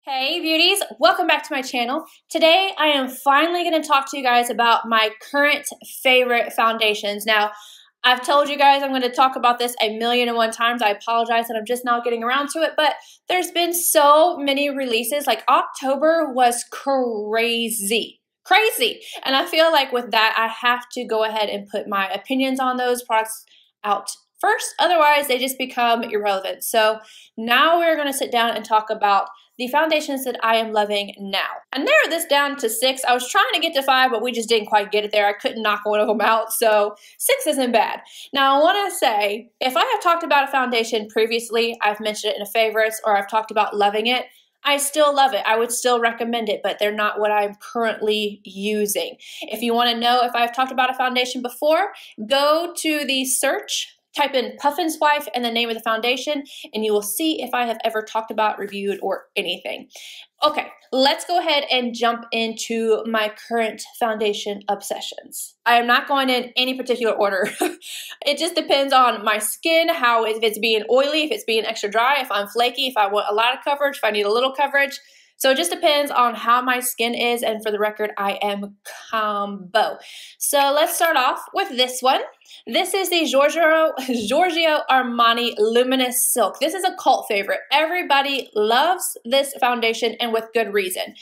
Hey beauties, welcome back to my channel. Today I am finally going to talk to you guys about my current favorite foundations. Now, I've told you guys I'm going to talk about this a million and one times. I apologize that I'm just now getting around to it, but there's been so many releases. Like October was crazy. And I feel like with that, I have to go ahead and put my opinions on those products out first. Otherwise, they just become irrelevant. So now we're going to sit down and talk about the foundations that I am loving now. I narrowed this down to 6. I was trying to get to 5, but we just didn't quite get it there. I couldn't knock one of them out, so 6 isn't bad. Now, I want to say, if I have talked about a foundation previously, I've mentioned it in a favorites, or I've talked about loving it, I still love it. I would still recommend it, but they're not what I'm currently using. If you want to know if I've talked about a foundation before, go to the search, type in Puffin's Wife and the name of the foundation, and you will see if I have ever talked about, reviewed, or anything. Okay, let's go ahead and jump into my current foundation obsessions. I am not going in any particular order. It just depends on my skin, if it's being oily, if it's being extra dry, if I'm flaky, if I want a lot of coverage, if I need a little coverage. So it just depends on how my skin is, and for the record, I am combo. So let's start off with this one. This is the Giorgio Armani Luminous Silk. This is a cult favorite. Everybody loves this foundation, and with good reason.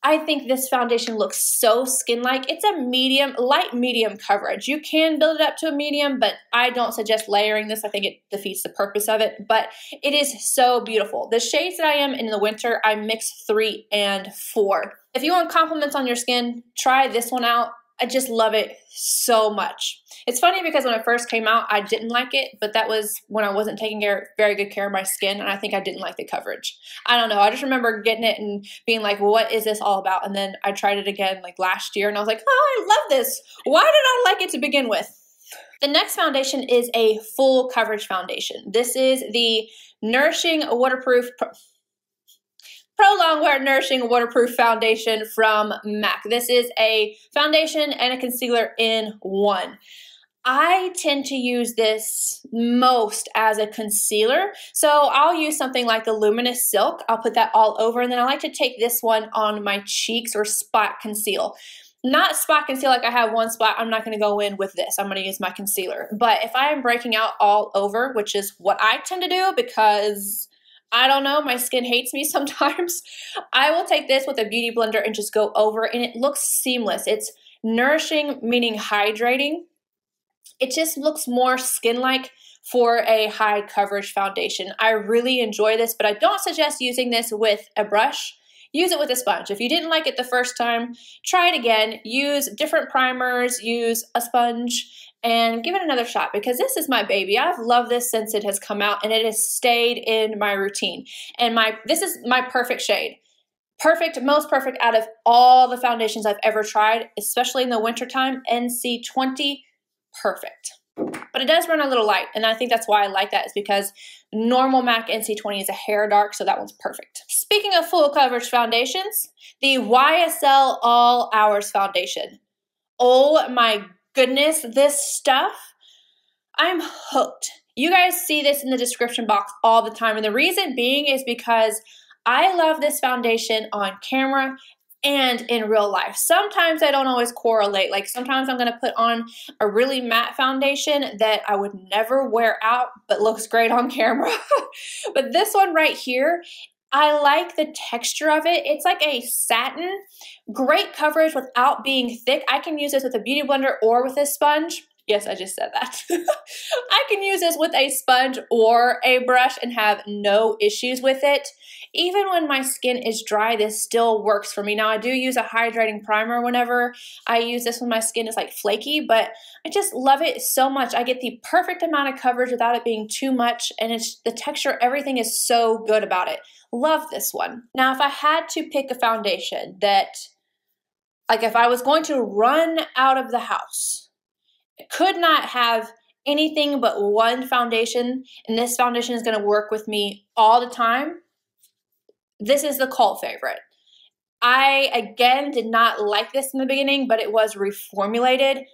I think this foundation looks so skin-like. It's a medium, light medium coverage. You can build it up to a medium, but I don't suggest layering this. I think it defeats the purpose of it, but it is so beautiful. The shades that I am in the winter, I mix 3 and 4. If you want compliments on your skin, try this one out. I just love it so much. It's funny because when it first came out, I didn't like it, but that was when I wasn't taking very good care of my skin, and I think I didn't like the coverage. I don't know. I just remember getting it and being like, what is this all about? And then I tried it again like last year, and I was like, oh, I love this. Why did I like it to begin with? The next foundation is a full coverage foundation. This is the Nourishing Waterproof Prolong Wear Nourishing Waterproof Foundation from MAC. This is a foundation and a concealer in one. I tend to use this most as a concealer. So I'll use something like the Luminous Silk. I'll put that all over, and then I like to take this one on my cheeks or spot conceal. Not spot conceal like I have one spot. I'm not going to go in with this. I'm going to use my concealer. But if I am breaking out all over, which is what I tend to do because I don't know, my skin hates me sometimes, I will take this with a beauty blender and just go over, and it looks seamless. It's nourishing, meaning hydrating. It just looks more skin-like for a high coverage foundation. I really enjoy this, but I don't suggest using this with a brush. Use it with a sponge. If you didn't like it the first time, try it again. Use different primers, use a sponge, and give it another shot because this is my baby. I've loved this since it has come out, and it has stayed in my routine. And this is my perfect shade. Perfect, most perfect out of all the foundations I've ever tried, especially in the wintertime. NC20, perfect. But it does run a little light, and I think that's why I like that, is because normal MAC NC20 is a hair dark, so that one's perfect. Speaking of full coverage foundations, the YSL All Hours foundation. Oh my goodness, this stuff, I'm hooked. You guys see this in the description box all the time, and the reason being is because I love this foundation on camera and in real life. Sometimes I don't always correlate. Like sometimes I'm going to put on a really matte foundation that I would never wear out but looks great on camera. But this one right here, I like the texture of it. It's like a satin, great coverage without being thick. I can use this with a beauty blender or with a sponge. Yes, I just said that. I can use this with a sponge or a brush and have no issues with it. Even when my skin is dry, this still works for me. Now, I do use a hydrating primer whenever I use this when my skin is like flaky, but I just love it so much. I get the perfect amount of coverage without it being too much, and it's the texture, everything is so good about it. Love this one. Now, if I had to pick a foundation that, like if I was going to run out of the house, could not have anything but one foundation, and this foundation is going to work with me all the time, this is the cult favorite. I, again, did not like this in the beginning, but it was reformulated.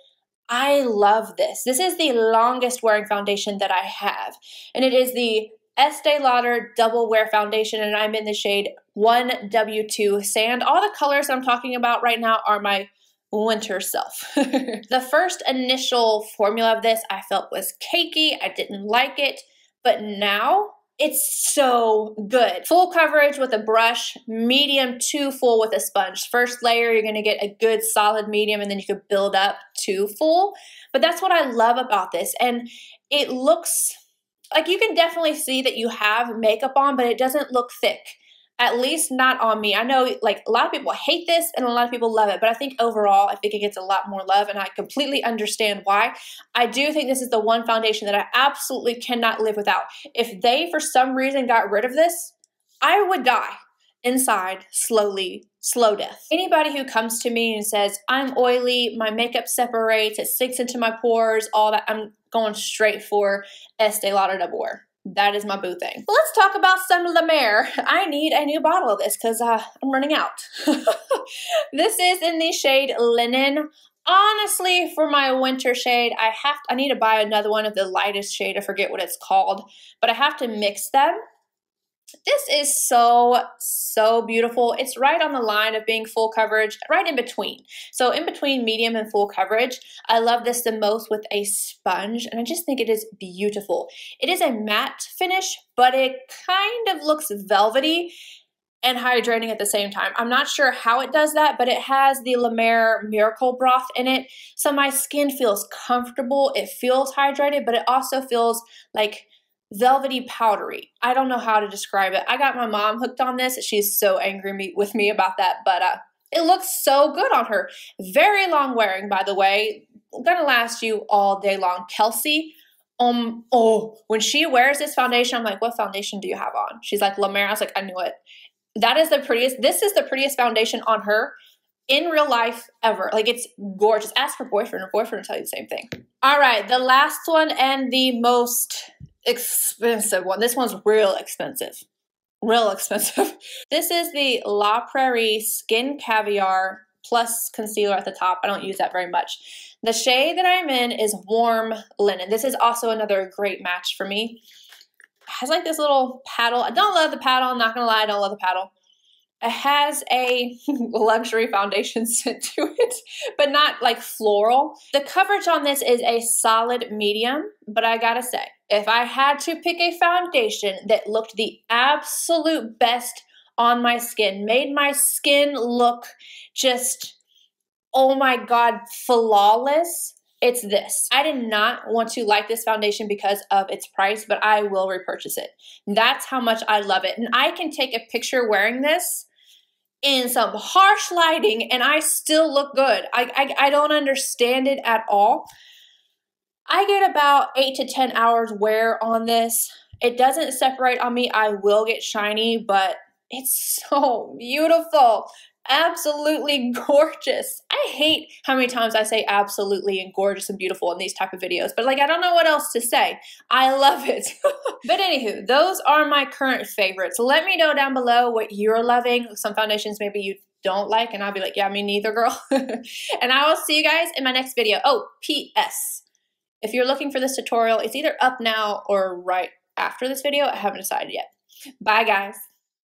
I love this. This is the longest wearing foundation that I have, and it is the Estee Lauder Double Wear Foundation, and I'm in the shade 1W2 Sand. All the colors I'm talking about right now are my winter self. The first initial formula of this I felt was cakey. I didn't like it, but now it's so good. Full coverage with a brush, medium to full with a sponge. First layer, you're gonna get a good solid medium, and then you could build up to full. But that's what I love about this. And it looks like you can definitely see that you have makeup on, but it doesn't look thick. At least not on me. I know like a lot of people hate this and a lot of people love it, but I think overall, I think it gets a lot more love, and I completely understand why. I do think this is the one foundation that I absolutely cannot live without. If they, for some reason, got rid of this, I would die inside slowly, slow death. Anybody who comes to me and says, I'm oily, my makeup separates, it sinks into my pores, all that, I'm going straight for Estee Lauder Double Wear. That is my boo thing. Let's talk about some La Mer. I need a new bottle of this because I'm running out. This is in the shade Linen. Honestly, for my winter shade, I need to buy another one of the lightest shade. I forget what it's called, but I have to mix them. This is so beautiful. It's right on the line of being full coverage, right in between. So in between medium and full coverage, I love this the most with a sponge, and I just think it is beautiful. It is a matte finish, but it kind of looks velvety and hydrating at the same time. I'm not sure how it does that, but it has the La Mer Miracle Broth in it. So my skin feels comfortable. It feels hydrated, but it also feels like velvety powdery. I don't know how to describe it. I got my mom hooked on this. She's so angry with me about that, but it looks so good on her. Very long wearing, by the way. Gonna last you all day long. Kelsey, when she wears this foundation, I'm like, what foundation do you have on? She's like, La Mer. I was like, I knew it. That is the prettiest. This is the prettiest foundation on her in real life ever. Like, it's gorgeous. Ask her boyfriend. Her boyfriend will tell you the same thing. All right, the last one and the most expensive one. This one's real expensive. Real expensive. This is the La Prairie Skin Caviar plus concealer at the top. I don't use that very much. The shade that I'm in is Warm Linen. This is also another great match for me. It has like this little paddle. I don't love the paddle. I'm not gonna lie, I don't love the paddle. It has a luxury foundation scent to it, but not like floral. The coverage on this is a solid medium, but I gotta say, if I had to pick a foundation that looked the absolute best on my skin, made my skin look just, oh my God, flawless, it's this. I did not want to like this foundation because of its price, but I will repurchase it. That's how much I love it. And I can take a picture wearing this in some harsh lighting and I still look good. I don't understand it at all. I get about 8 to 10 hours wear on this. It doesn't separate on me. I will get shiny, but it's so beautiful. Absolutely gorgeous. I hate how many times I say absolutely and gorgeous and beautiful in these type of videos, but like, I don't know what else to say. I love it. But anywho, those are my current favorites. Let me know down below what you're loving. Some foundations maybe you don't like, and I'll be like, yeah, me neither, girl. And I will see you guys in my next video. Oh, P.S. If you're looking for this tutorial, it's either up now or right after this video. I haven't decided yet. Bye, guys.